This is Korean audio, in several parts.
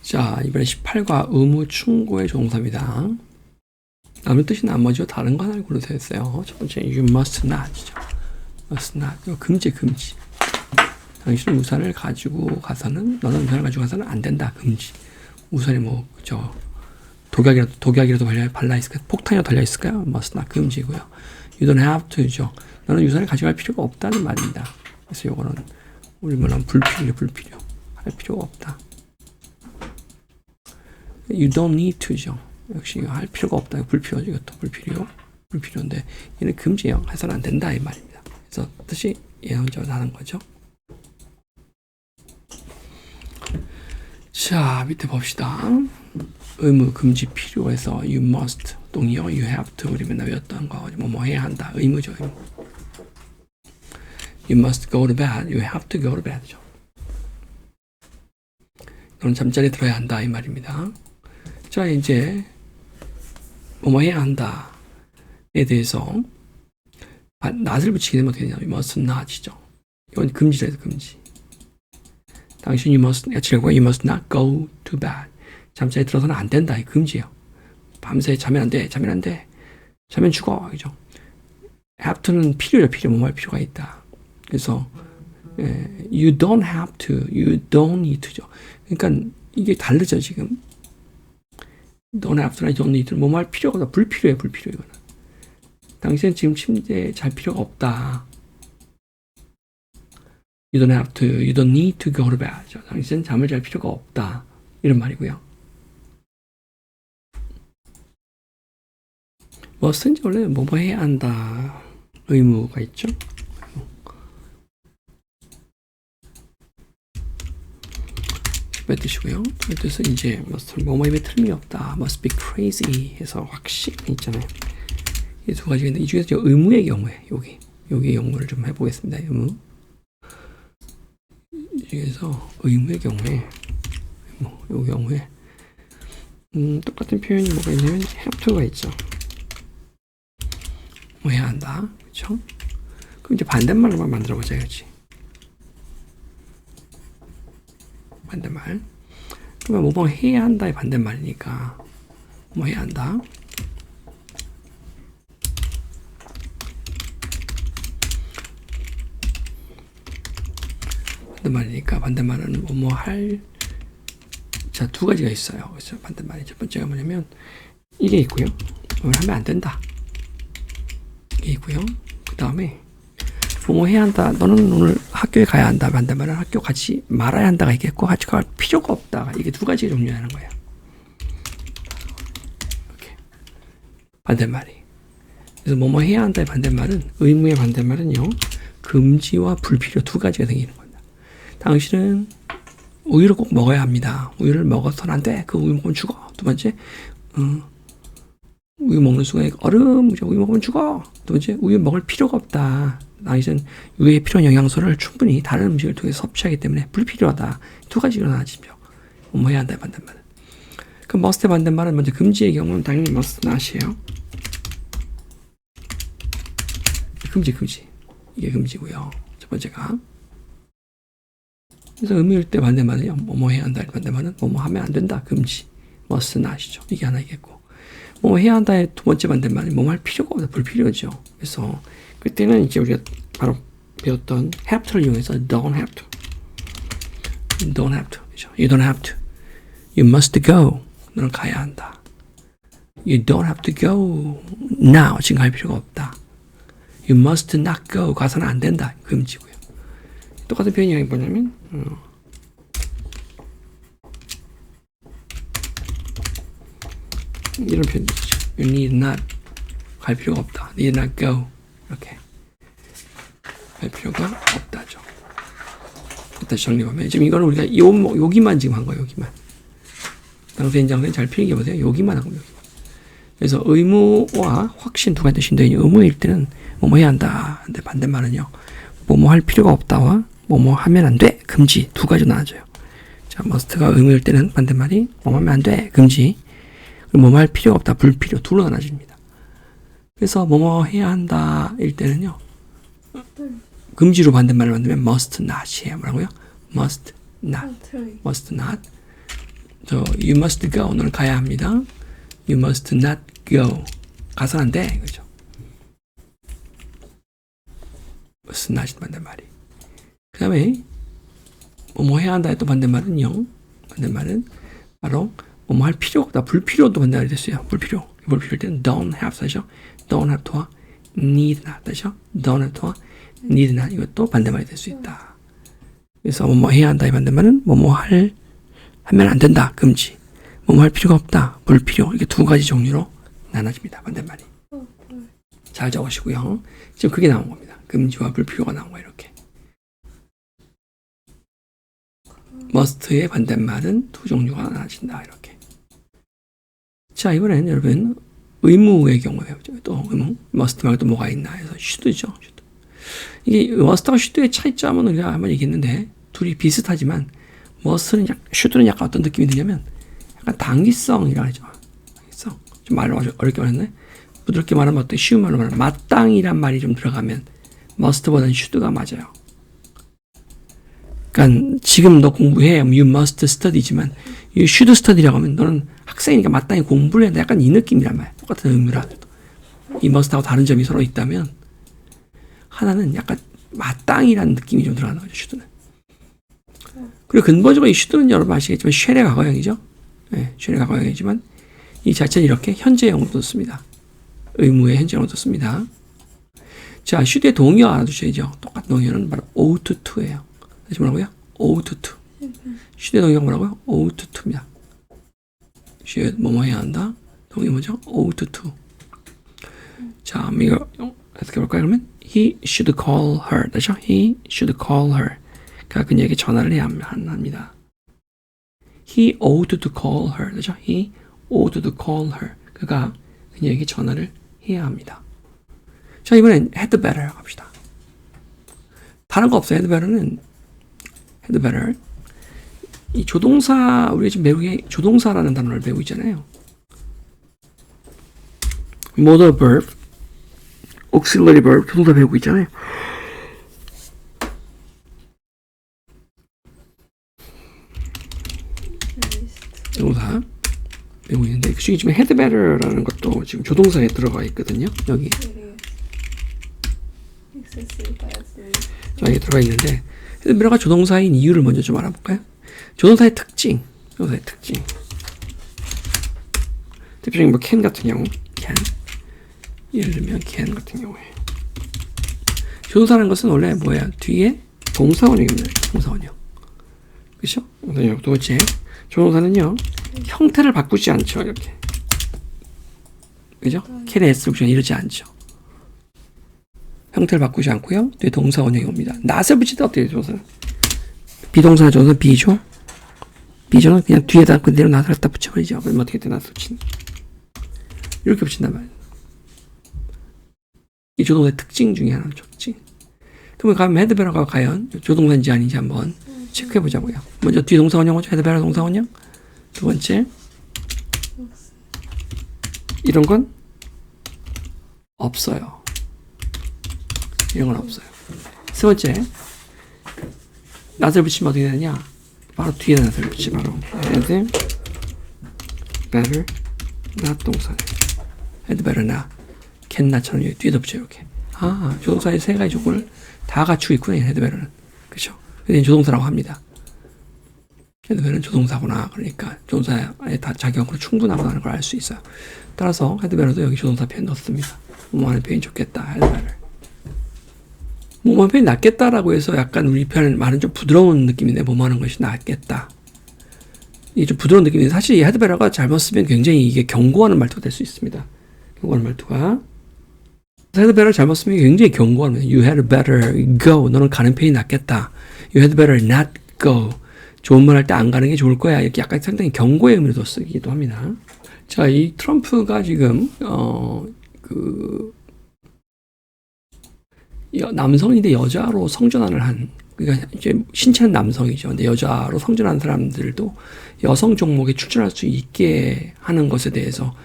자, 이번에 18과 의무 충고의 동사입니다. 아무 뜻이 나머지와 다른 거 하나를 고르세요 했어요. 첫 번째, you must not죠. must not. 이거 금지. 당신은 우산을 가지고 가서는, 너는 우산을 가지고 가서는 안 된다. 금지. 우산에 독약이라도 발라있을까요? 폭탄이라도 달려있을까요? must not. 금지고요. you don't have to죠. 너는 우산을 가져갈 필요가 없다는 말입니다. 그래서 요거는 우리말은 불필요. 할 필요가 없다. You don't need to죠. 역시 할 필요가 없다. 불필요죠. 이것도 불필요인데 얘는 금지예요. 해서는 안 된다 이 말입니다. 그래서 뜻이 예언자로 하는 거죠. 자, 밑에 봅시다. 의무, 금지, 필요해서 you must, 동의어 you have to 우리 맨날 외웠던 거 뭐 해야 한다. 의무죠. 의무. You must go to bed. You have to go to bed죠. 너는 잠자리에 들어야 한다 이 말입니다. 자, 이제 뭐뭐 해야 한다에 대해서 not을 붙이게 되면 어떻게 되냐? You must not이죠. 이건 금지래서 금지. 당신 you must not go to bed. 잠자리에 들어서는 안 된다. 이 금지예요. 밤새 자면 안 돼. 자면 죽어. 그죠? have to는 필요예요. 뭐뭐 할 필요가 있다. 그래서 you don't have to, you don't need to죠. 그러니까 이게 다르죠 지금. don't have to나 don't need to 뭐뭐 할 필요가 없다. 불필요해 이거는. 당신은 지금 침대에 잘 필요가 없다. You don't have to, you don't need to go to bed. 당신은 잠을 잘 필요가 없다. 이런 말이고요. must는 원래 뭐뭐 해야 한다. 의무가 있죠. 뜻이고요. 그 뜻은 이제 뭐뭐 입에 틀림이 없다. must be crazy 해서 확신 있잖아요. 이 두 가지가 있는데 이 중에서 의무의 경우에 여기 연구를 좀 해보겠습니다. 의무. 이 중에서 의무의 경우에 이 경우에 똑같은 표현이 뭐가 있냐면 have to가 있죠. 뭐 해야 한다. 그렇죠? 그럼 이제 반대말로만 만들어 보자 이거지. 반대말. 그러면 뭐 해야 한다의 반대말이니까 뭐 해야 한다. 반대말이니까 반대말은 뭐 할. 자, 두 가지가 있어요. 그래서 반대말이 첫 번째가 뭐냐면 이게 있고요. 하면 안 된다. 이게 있고요. 그 다음에 뭐 해야 한다. 너는 오늘 학교에 가야 한다. 반대말은 학교 가지 말아야 한다가 있겠고 같이 갈 필요가 없다가 이게 두 가지 종류라는 거예요. 이렇게 반대말이. 그래서 뭐뭐 해야 한다의 반대말은 의무의 반대말은요. 금지와 불필요 두 가지가 생기는 겁니다. 당신은 우유를 꼭 먹어야 합니다. 우유를 먹어서는 안 돼. 그 우유 먹으면 죽어. 두 번째, 우유 먹는 순간에 우유 먹으면 죽어. 두 번째, 우유 먹을 필요가 없다. 당신은 우유에 필요한 영양소를 충분히 다른 음식을 통해서 섭취하기 때문에 불필요하다. 두 가지가 나눠지죠. 뭐 해야 한다 반대말은. 그럼 must의 반대말은 먼저 금지의 경우는 당연히 must not이에요. 금지. 이게 금지고요. 첫 번째가. 그래서 의무일 때 반대말은요. 뭐 해야 한다 반대말은 뭐 하면 안 된다. 금지. must not이죠. 이게 하나이겠고. 뭐 해야 한다의 두 번째 반대말은 뭐 할 필요가 없다. 불필요죠. 그래서 그때는 이제 우리가 바로 배웠던 have to를 이용해서 don't have to. You don't have to. You must go. 너는 가야 한다. You don't have to go now. 지금 갈 필요가 없다. You must not go. 가서는 안 된다. 금지고요. 똑같은 표현이 뭐냐면 이런 표현이죠. You need not. 갈 필요가 없다. Need not go. 이렇게 할 필요가 없다죠. 다시 정리하면 지금 이거는 우리가 여기만 지금 한 거예요. 여기만. 당사인 장사인 잘 필기 보세요. 여기만 한 겁니다. 그래서 의무와 확신 두 가지 뜻인데 의무일 때는 뭐뭐 해야 한다. 근데 반대말은요. 뭐뭐 할 필요가 없다와 뭐뭐 하면 안 돼. 금지 두 가지로 나눠져요. 자, must가 의무일 때는 반대말이 뭐뭐 하면 안 돼. 금지. 그리고 뭐뭐 할 필요가 없다. 불필요 둘로 나눠집니다. 그래서 뭐뭐 해야 한다 일 때는요. 금지로 반대말을 만들면 must not이에요. 뭐라고요? must not. you must go. 너는 가야 합니다. You must not go. 가서 안 돼. 그죠? must not이 반대말이. 그 다음에 뭐뭐 해야 한다의 또 반대말은요. 반대말은 바로 뭐뭐 할 필요가 없다. 불필요도 반대말이 됐어요. 불필요일 때는 don't have 되죠. don't have to와 need not 되죠. don't have to와 need not 이것도 반대말이 될 수 있다. 그래서 뭐뭐 해야 한다의 반대말은 뭐뭐 하면 안 된다. 금지. 뭐뭐 할 필요가 없다. 불필요. 이렇게 두 가지 종류로 나눠집니다. 반대말이. 잘 적으시고요. 지금 그게 나온 겁니다. 금지와 불필요가 나온 거예요. 이렇게. must의 반대말은 두 종류가 나눠진다. 이렇게. 자, 이번엔 여러분 의무의 경우에요. 또 의무, must 말고 또 뭐가 있나 해서 should죠. should. 이게 must와 should의 차이점은 우리가 한번 얘기했는데 둘이 비슷하지만 must는 should는 약간 어떤 느낌이 드냐면 약간 당위성이라 하죠. 당위성. 좀 말을 어렵게 말했네. 부드럽게 말하면 어때? 쉬운 말로 말하면 마땅이란 말이 좀 들어가면 must보다는 should가 맞아요. 그러니까 지금 너 공부해. You must study지만 you should study라고 하면 너는 학생이니까 마땅히 공부를 해야 돼. 약간 이 느낌이란 말이야. 똑같은 의미라. 이 must하고 다른 점이 서로 있다면 하나는 약간 마땅이라는 느낌이 좀 들어가는 거죠. should는. 그리고 근본적으로 이 should는 여러분 아시겠지만 쉘의 과거형이죠. 네, 쉘의 과거형이지만 이 자체는 이렇게 현재형으로도 씁니다. 의무의 현재형으로도 씁니다. 자, should의 동의어 알아두셔야죠. 똑같은 동의어는 바로 ought to예요. 다시 뭐라고요? ought to. should의 동의어가 뭐라고요? ought to입니다. should 뭐뭐 해야 한다. 동의 뭐죠? ought to. 자, 이거 어떻게 볼까요? 그러면 he should call her. 그렇죠? He should call her. 그러니까 그녀에게 전화를 해야 합니다. He ought to call her. 그렇죠? He ought to call her. 그가 그녀에게 전화를 해야 합니다. 자, 이번엔 had better 갑시다. 다른 거 없어요. had better는 had better. 이 조동사, 우리가 지금 배우기 조동사라는 단어를 배우고 있잖아요. modal verb, auxiliary verb, 조동사 배우고 있잖아요. 조동사 배우고 있는데 그 중에 지금 had better라는 것도 지금 조동사에 들어가 있거든요. 여기. 자, 여기 들어가 있는데 had better가 조동사인 이유를 먼저 좀 알아볼까요? 조동사의 특징. 조동사의 특징. 대표적인 뭐 can 같은 경우, can. 예를 들면 can 같은 경우에 조동사라는 것은 원래 뭐야? 뒤에 동사원형입니다. 동사원형. 그렇죠? 동사원형. 두 번째, 조동사는요 형태를 바꾸지 않죠. 이렇게. 그죠? can에 s를 붙이거나 이러지 않죠. 형태를 바꾸지 않고요. 뒤에 동사원형이 옵니다. not을 붙일 때 어때요? 조동사는? 비동사 조동사 B죠? B조는 그냥 뒤에다 그대로 not을 갖다 붙여버리죠. 그럼 어떻게 돼? not을 붙이는. 이렇게 붙인단 말이에요. 이 조동사의 특징 중에 하나는 특징. 그러면 가면 had better가 과연 조동사인지 아닌지 한번 체크해 보자고요. 먼저 뒤에 동사원형 오죠. had better 동사원형. 두 번째, 이런 건 없어요. 이런 건 없어요. 세 번째, not을 붙이면 어떻게 되느냐? 바로 뒤에 not을 붙이 바로 had better not 동사. had better not. can not처럼 여기 뒤에다 붙여요. 이렇게. 아, 조동사의 세 가지 조건을 다 갖추고 있구나. 이 had better는. 그렇죠? 그래서 조동사라고 합니다. had better는 조동사구나. 그러니까 조동사의 다 자격으로 충분하다는 걸 알 수 있어요. 따라서 had better도 여기 조동사 표현 넣습니다. 뭐뭐하는 표현이 좋겠다. had better. 뭐뭐하는 표현이 낫겠다라고 해서 약간 우리 표현 말은 좀 부드러운 느낌인데 뭐뭐하는 것이 낫겠다. 이게 좀 부드러운 느낌인데 사실 이 had better가 잘못 쓰면 굉장히 이게 경고하는 말투가 될 수 있습니다. 경고하는 말투가. had better 잘못 쓰면 굉장히 경고하는 You had better go. 너는 가는 편이 낫겠다. You had better not go. 좋은 말 할 때 안 가는 게 좋을 거야. 이렇게 약간 상당히 경고의 의미로 쓰기도 합니다. 자, 이 트럼프가 지금 남성인데 여자로 성전환을 한, 그러니까 이제 신체는 남성이죠. 근데 여자로 성전한 사람들도 여성 종목에 출전할 수 있게 하는 것에 대해서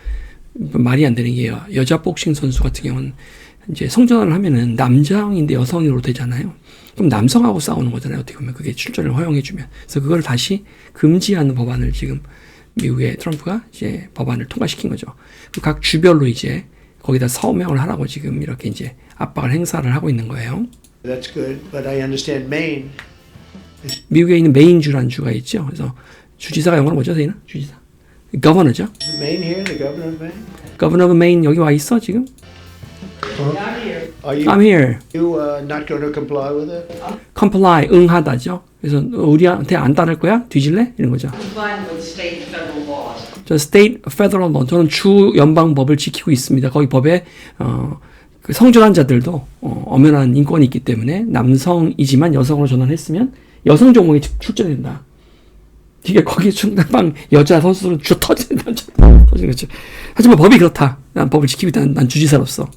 말이 안 되는 게 여자 복싱 선수 같은 경우는 이제 성전환을 하면은 남성인데 여성으로 되잖아요. 그럼 남성하고 싸우는 거잖아요. 어떻게 보면 그게 출전을 허용해주면. 그래서 그걸 다시 금지하는 법안을 지금 미국의 트럼프가 이제 법안을 통과시킨 거죠. 각 주별로 이제 거기다 서명을 하라고 지금 이렇게 이제 압박을 행사를 하고 있는 거예요. That's good, but I understand Maine. 미국에 있는 메인주라는 주가 있죠. 그래서 주지사가 영어로 뭐죠, 저희는? 주지사. Governor죠. Is Maine here, the governor of Maine? Governor of Maine 여기 와 있어 지금? Are you, I'm here. not going to comply with it? Comply, 응하다죠. 그래서 우리한테 안 따를 거야? 뒤질래? 이런 거죠. Complying with state and federal laws. 저 state, federal law, 저는 주 연방법을 지키고 있습니다. 거기 법에 그 성전환 자들도 엄연한 인권이 있기 때문에 남성이지만 여성으로 전환했으면 여성 종목에 출전된다. 이게 거기 상대방 여자 선수들은 주 터지는 거죠. 하지만 법이 그렇다. 난 법을 지키고 있다. 난 주지사로서.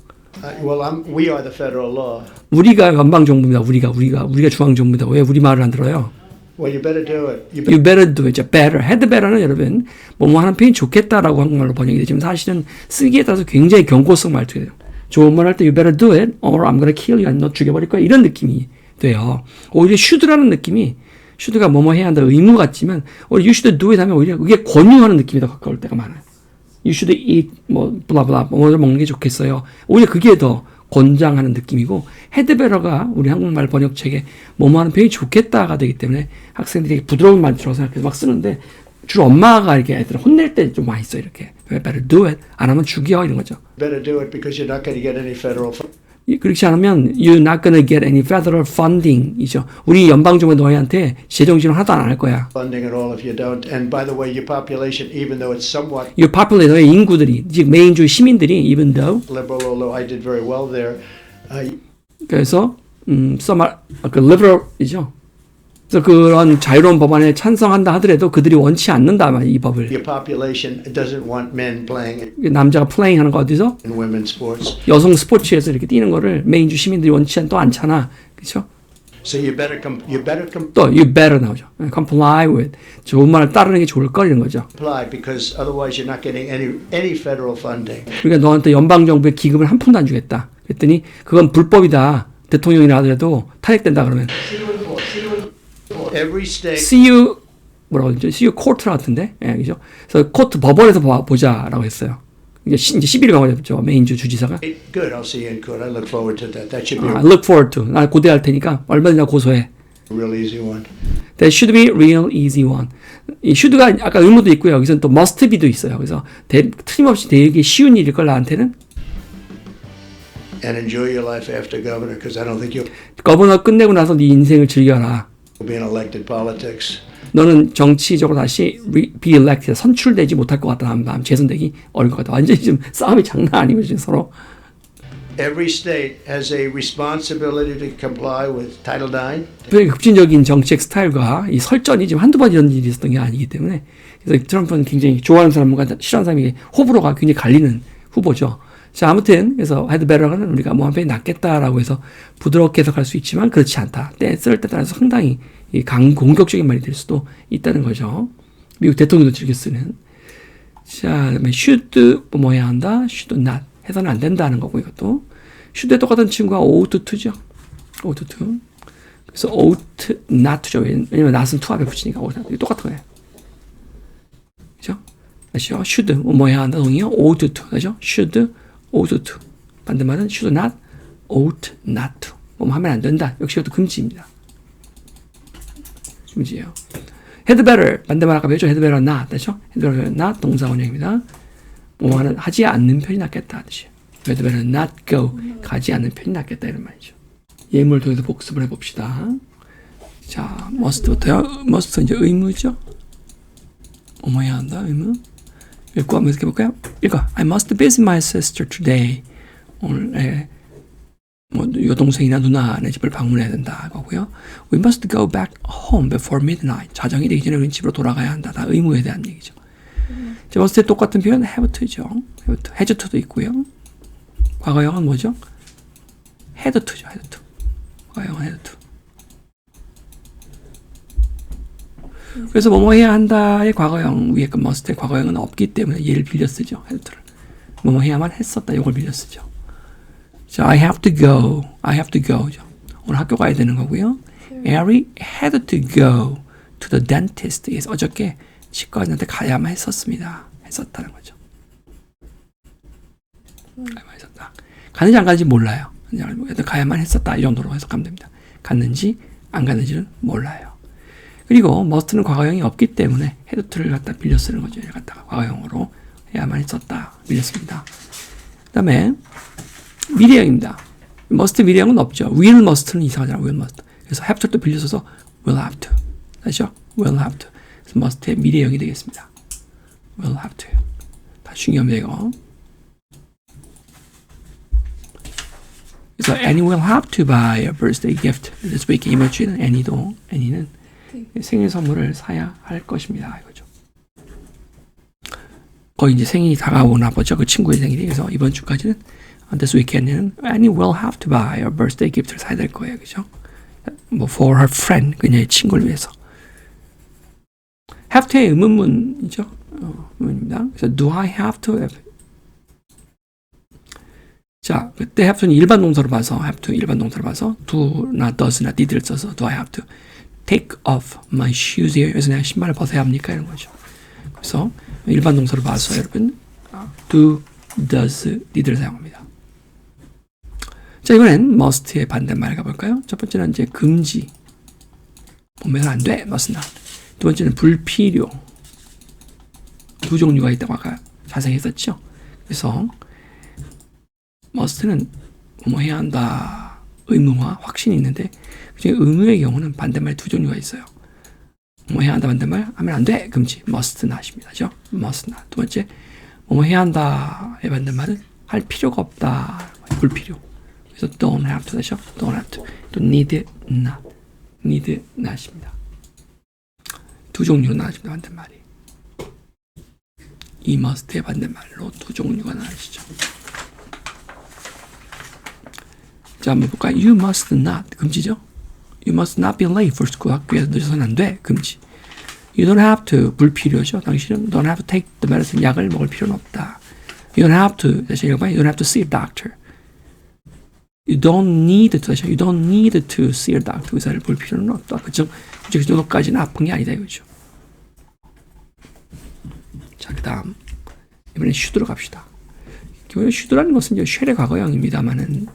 Well, we are the federal law. 우리가 연방 정부입니다. 우리가 중앙 정부입니다. 왜 우리 말을 안 들어요? Well, you better do it. You better do it. better. had better는 여러분 뭐뭐 하는 편이 좋겠다라고 한국말로 번역이 되지만 사실은 쓰기에 따라서 굉장히 경고성 말투예요. 좋은 말 할 때 you better do it or I'm gonna kill you. 너 죽여버릴 거야. 이런 느낌이 돼요. 오히려 should라는 느낌이 should가 뭐뭐 해야 한다 의무 같지만 오히려 you should do it 하면 오히려 그게 권유하는 느낌이 더 가까울 때가 많아요. You should eat 뭐 블라블라 뭐를 먹는 게 좋겠어요. 오히려 그게 더 권장하는 느낌이고 헤드베러가 우리 한국말 번역책에 뭐뭐 하는 표현이 좋겠다가 되기 때문에 학생들이 부드러운 말투라고 생각해서 막 쓰는데 주로 엄마가 이렇게 애들을 혼낼 때 좀 많이 써 이렇게 better do it 안 하면 죽여 이런 거죠. better do it because you're not going to get any federal funding. 그렇지 않으면 you're not gonna get any federal funding이죠. 우리 연방정부 너희한테 재정 지원 하나도 안 할 거야. Funding at all if you don't. And by the way, your population, even though it's somewhat Your population, 너의 인구들이 즉 메인주 시민들이 even though liberal, although I did very well there, 그래서 some are 그 liberal이죠. 그래서 그런 자유로운 법안에 찬성한다 하더라도 그들이 원치 않는다 이 법을. your population doesn't want men playing 남자가 플레잉 하는 거 어디서? in women's sports. 여성 스포츠에서 이렇게 뛰는 거를 메인주 시민들이 원치 또 않잖아. 그렇죠? So you better 또 you better 나오죠. comply with. 좋은 말을 따르는 게 좋을 거 이런 거죠. comply because otherwise you're not getting any federal funding. 그러니까 너한테 연방 정부의 기금을 한 푼도 안 주겠다. 그랬더니 그건 불법이다. 대통령이라 하더라도 탄핵된다 그러면 Every state see you 뭐라고 하죠? see you court 같은데. 예, 그죠? 그래서 코트 법원에서 보자라고 했어요. 이제 11일 가고 메인주 주지사가 good. I'll see you in court. I look forward to that. That should be I look forward to. 나 고대할 테니까 얼마든지 고소해. a real easy one. That should be real easy one. 이 should가 아까 의무도 있고요. 여기서는 또 must be도 있어요. 그래서 틀림없이 되게 쉬운 일일 걸 나한테는. And enjoy your life after governor because I don't think you'll 거버너 끝내고 나서 네 인생을 즐겨라. be in elected politics. 너는 정치적으로 다시 be elected 선출되지 못할 것 같다. 다음 재선되기 어려울 것 같다. 완전히 지금 싸움이 장난 아니고 지금 서로. Every state has a responsibility to comply with Title IX. 급진적인 정책 스타일과 이 설전이 지금 한두 번 이런 일이 있었던 게 아니기 때문에 그래서 트럼프는 굉장히 좋아하는 사람과 싫어하는 사람이 호불호가 굉장히 갈리는 후보죠. 자, 아무튼 그래서 had better는 우리가 뭐 한편이 낫겠다라고 해서 부드럽게 해석할 수 있지만 그렇지 않다. 쓸 때 따라서 상당히 공격적인 말이 될 수도 있다는 거죠. 미국 대통령도 즐겨 쓰는. 자, 그다음에 should 뭐 해야 한다. should not 해서는 안 된다는 거고 이것도 should에 똑같은 친구가 ought to죠. ought to. 그래서 ought not to죠. 왜냐면 not은 to 앞에 붙이니까 ought not. 똑같은 거예요. 그죠? 아시죠? should 뭐 해야 한다. 동의요. ought to. 그죠? should ought to. 반대말은 should not, ought not to. 뭐 하면 안 된다. 역시 이것도 금지입니다. 금지예요. had better. 반대말 아까 배웠죠? had better not. 그죠? had better not 동사 원형입니다. 뭐 하지 않는 편이 낫겠다. 뜻이에요. had better not go. 가지 않는 편이 낫겠다. 이런 말이죠. 예문을 통해서 복습을 해봅시다. 자, must부터요. must 이제 의무죠. 뭐 해야 한다. 의무. 읽고 한번 해볼까요? 읽어. I must visit my sister today. 오늘 뭐 여동생이나 누나네 집을 방문해야 된다. 거고요. We must go back home before midnight. 자정이 되기 전에 우리는 집으로 돌아가야 한다. 다 의무에 대한 얘기죠. 자, must의 똑같은 표현 have to죠. have to, has to도 있고요. 과거형은 뭐죠? had to죠. had to. 과거형은 had to. 그래서 뭐뭐 해야 한다의 과거형 위에 그 must의 과거형은 없기 때문에 얘를 빌려 쓰죠. had to를. 뭐뭐 해야만 했었다. 이걸 빌려 쓰죠. 자, I have to go. I have to go. 오늘 학교 가야 되는 거고요. Harry had to go to the dentist. 어저께 치과의사한테 가야만 했었다는 거죠. 가야만 했었다. 갔는지 안 갔는지 몰라요. 가야만 했었다. 이 정도로 해석하면 됩니다. 갔는지 안 갔는지는 몰라요. 그리고 must는 과거형이 없기 때문에 had to를 갖다 빌려 쓰는 거죠. 얘를 갖다가 과거형으로 해야만 했었다. 빌렸습니다. 그 다음에 미래형입니다. must 미래형은 없죠. will must는 이상하잖아. will must. 그래서 have to를 또 빌려 써서 will have to. 다시요. will have to. 그래서 must의 미래형이 되겠습니다. will have to. 다 중요합니다. 이거. 그래서 Annie will have to buy a birthday gift this week. 이번 주에는 Annie는 생일 선물을 사야 할 것입니다. 이거죠. 거의 이제 생일이 다가오나 보죠. 그 친구의 생일이. 그래서 이번 주까지는 this weekend에는 Annie will have to buy a birthday gift를 사야 될 거예요. 그죠? 뭐 for her friend, 그녀의 친구를 위해서. have to의 의문문이죠. 의문입니다. 그래서 do I have to have. 자, 그때 have to는 일반 동사로 봐서 have to 일반 동사로 봐서 do나 does나 did를 써서 do I have to take off my shoes here. 그래서 내가 신발을 벗어야 합니까? 이런 거죠. 그래서 일반 동사로 봐서 여러분 do, does, did를 사용합니다. 자, 이번엔 must의 반대말 가볼까요? 첫 번째는 이제 금지, 보면 안 돼, must not. 두 번째는 불필요. 두 종류가 있다고 아까 자세히 했었죠. 그래서 must는 뭐 해야 한다, 의무와 확신이 있는데 그중에 의무의 경우는 반대말 두 종류가 있어요. 뭐 해야 한다 반대말 하면 안 돼, 금지, must not입니다. 그죠? must not. 두 번째 뭐 해야 한다의 반대말은 할 필요가 없다, 불필요. 그래서 don't have to 되죠? don't have to. 또 need not입니다. 두 종류로 나눠집니다. 반대말이. 이 must의 반대말로 두 종류가 나눠지죠. 자, 한번 볼까요? You must not, 금지죠? You must not be late for school. 학교에서 늦어서는 안 돼, 금지. You don't have to, 불필요죠? 당신은 don't have to take the medicine, 약을 먹을 필요는 없다. You don't have to, 다시 읽어봐요. You don't have to see a doctor. You don't need to, 다시 you don't need to see a doctor. 의사를 볼 필요는 없다. 그 정도까지는 아픈 게 아니다, 이거죠. 자, 그 다음. 이번엔 should로 갑시다. 교회 should라는 것은 이제 shall의 과거형입니다만은,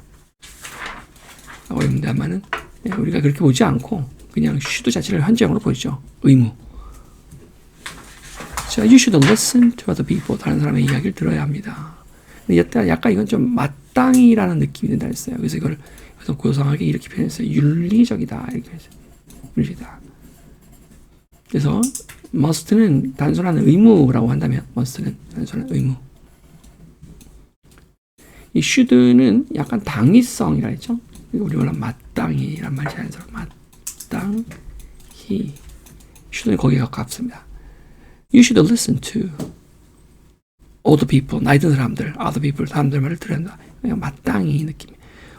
우리가 그렇게 보지 않고 그냥 should 자체를 현재형으로 보이죠. 의무. 자, you should listen to other people. 다른 사람의 이야기를 들어야 합니다. 근데 약간 이건 좀 마땅히라는 느낌이 든다 했어요. 그래서 이걸 고상하게 이렇게 표현했어요. 윤리적이다. 이렇게 했어요. 윤리다. 그래서 must는 단순한 의무라고 한다면 must는 단순한 의무. 이 should는 약간 당위성이라 했죠. 우리 원래 마땅히란 말이 자연스러워. 마땅히. should는 거기에 가깝습니다. You should listen to all the people. 나이 든 사람들, other people, 사람들 말을 들어야 한다. 그냥 마땅히 느낌.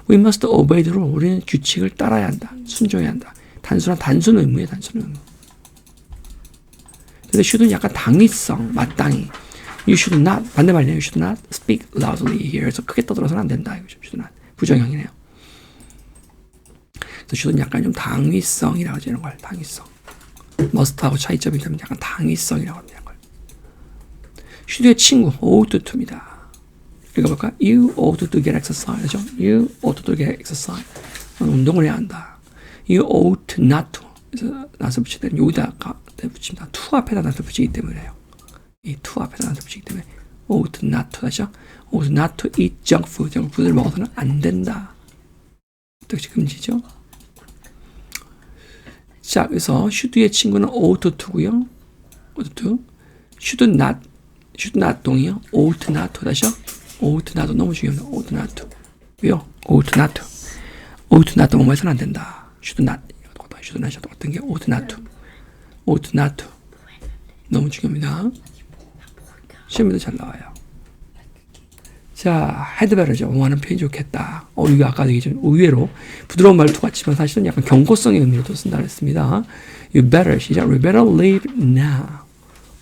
We must obey the rule. 우리는 규칙을 따라야 한다. 순종해야 한다. 단순 의무예요. 단순 의무. 근데 should는 약간 당위성, 마땅히. You should not, 반대말이네요. You should not speak loudly here. 그래서 크게 떠들어서는 안 된다. 이거죠. should not. 부정형이네요. 그래서 should는 약간 좀 당위성이라고 하죠. 이런 걸. 당위성. must하고 차이점이 되면 약간 당위성이라고 합니다. should의 친구, ought to입니다. 읽어볼까? You ought to get exercise. 그죠? You ought to get exercise. 운동을 해야 한다. You ought not to. 그래서 낫을 붙일 때는 여기다가 붙입니다. to 앞에다 낫을 붙이기 때문에요. 이 to 앞에다 낫을 붙이기 때문에 ought not to. 다시요. ought not to eat junk food. junk food를 먹어서는 안 된다. 역시 금지죠. 자, 그래서 should의 친구는 ought to고요. ought to. should not 동이요. ought not to. 다시요. ought not to. 너무 중요합니다. ought not to. 왜요? ought not to. ought not to 뭐뭐 해서는 안 된다. should not. should not 똑같은 게 ought not to. ought not to. 너무 중요합니다. 시험에도 잘 나와요. 자, had better죠. 원하는 표현이 좋겠다. 이거 아까 되게 좀 의외로 부드러운 말투 같지만 사실은 약간 경고성의 의미로도 쓴다 그랬습니다. You better, 시작. You better leave now.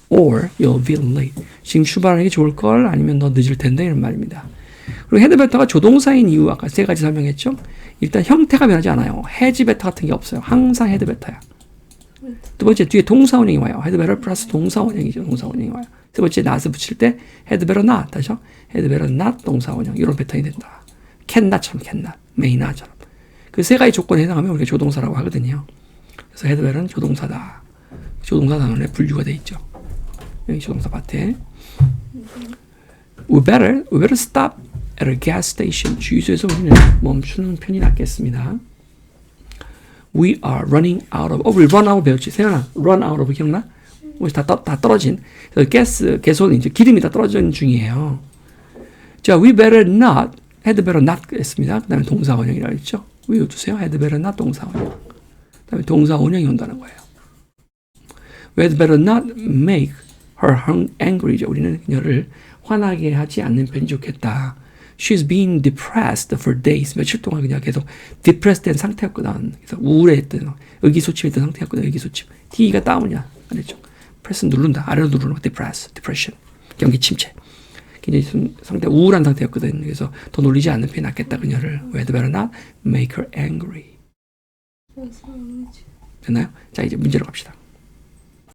Or you'll be late. 지금 출발하는 게 좋을 걸, 아니면 너 늦을 텐데, 이런 말입니다. 그리고 had better가 조동사인 이유 아까 세 가지 설명했죠. 일단 형태가 변하지 않아요. has better 같은 게 없어요. 항상 had better야. 두 번째 뒤에 동사원형이 와요. had better 플러스 동사원형이죠. 동사원형이 와요. 세 번째 not 붙일 때 had better not 다시요. had better not 동사원형 이런 패턴이 된다. cannot처럼 cannot, may not처럼 그 세 가지 조건에 해당하면 우리가 조동사라고 하거든요. 그래서 had better는 조동사다. 조동사 단원에 분류가 돼 있죠. 여기 조동사 파트에 we better stop at a gas station. 주유소에서 우리는 멈추는 편이 낫겠습니다. We are running out of. 우리 run out 배웠지. 세연아, run out of 기억나? 우리 다 떨어진. 그래서 개소는 이제 기름이 다 떨어진 중이에요. 자, we better not, had better not 했습니다. 그다음에 동사 원형이라고 했죠. 외워두세요. had better not 동사 원형. 그다음에 동사 원형이 온다는 거예요. We had better not make her angry죠. 우리는 그녀를 화나게 하지 않는 편이 좋겠다. She's been depressed for days. 며칠 동안 그냥 계속 depressed 된 상태였거든. 그래서 우울해했던, 의기소침했던 상태였거든. 의기소침. T가 다운이야. 알았죠? press 누른다. 아래로 누르는 거. depression. 경기 침체. 굉장히 상태 우울한 상태였거든. 그래서 더 놀리지 않는 편이 낫겠다. 그녀를. We had better not make her angry. 됐나요? 자, 이제 문제로 갑시다.